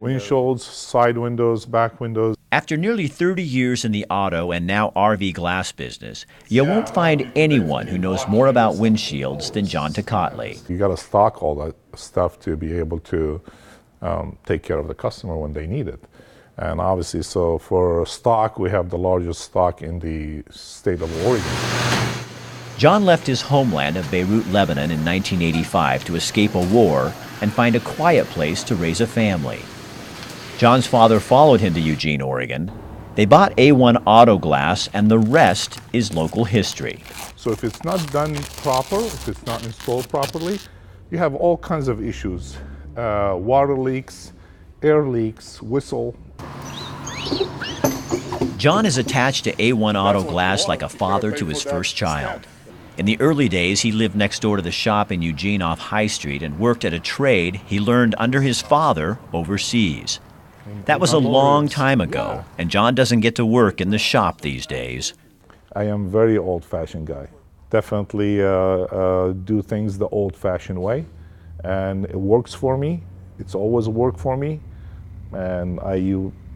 Windshields, side windows, back windows. After nearly 30 years in the auto and now RV glass business, you won't find anyone who knows more about windshields than John Tocatli. You got to stock all that stuff to be able to take care of the customer when they need it. And obviously, so for stock, we have the largest stock in the state of Oregon. John left his homeland of Beirut, Lebanon in 1985 to escape a war and find a quiet place to raise a family. John's father followed him to Eugene, Oregon. They bought A1 Auto Glass, and the rest is local history. So if it's not done proper, if it's not installed properly, you have all kinds of issues. Water leaks, air leaks, whistle. John is attached to A1 Auto Glass like a father to his first child. In the early days, he lived next door to the shop in Eugene off High Street and worked at a trade he learned under his father overseas. That was a long time ago, and John doesn't get to work in the shop these days. I am very old-fashioned guy. Definitely do things the old-fashioned way, and it works for me. It's always worked for me, and I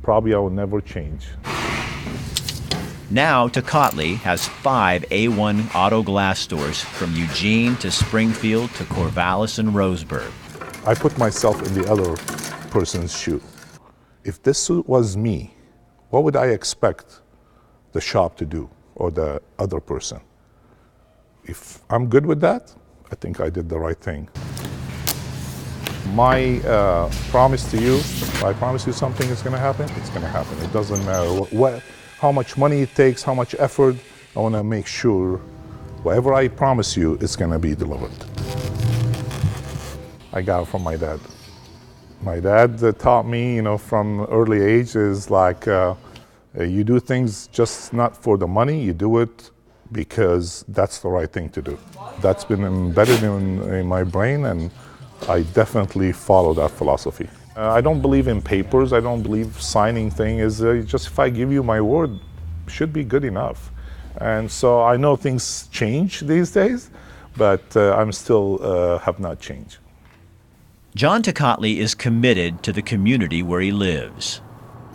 will never change. Now, Tocatli has 5 A1 Auto Glass stores from Eugene to Springfield to Corvallis and Roseburg. I put myself in the other person's shoe. If this was me, what would I expect the shop to do or the other person? If I'm good with that, I think I did the right thing. My promise to you, if I promise you something is going to happen, it's going to happen. It doesn't matter how much money it takes, how much effort. I want to make sure whatever I promise you, it's going to be delivered. I got it from my dad. My dad taught me, from early age is like, you do things just not for the money, you do it because that's the right thing to do. That's been embedded in my brain, and I definitely follow that philosophy. I don't believe in papers. I don't believe signing thing is just if I give you my word, should be good enough. And so I know things change these days, but I'm still have not changed. John Tocatli is committed to the community where he lives.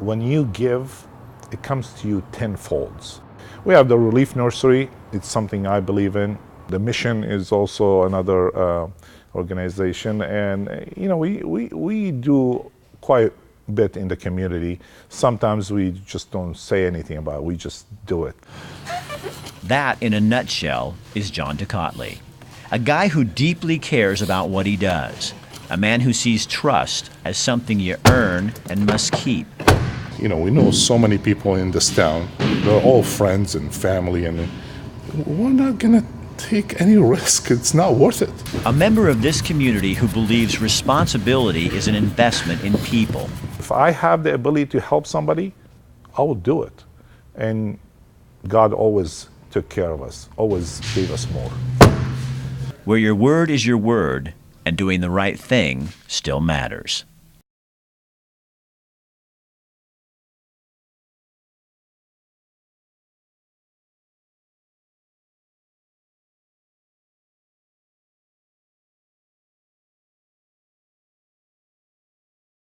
When you give, it comes to you tenfold. We have the Relief Nursery. It's something I believe in. The Mission is also another organization, and we do quite a bit in the community. Sometimes we just don't say anything about it. We just do it. That, in a nutshell, is John Tocatli, a guy who deeply cares about what he does. A man who sees trust as something you earn and must keep. We know so many people in this town. They're all friends and family, and we're not going to take any risk. It's not worth it. A member of this community who believes responsibility is an investment in people. If I have the ability to help somebody, I will do it. And God always took care of us, always gave us more. Where your word is your word, and doing the right thing still matters.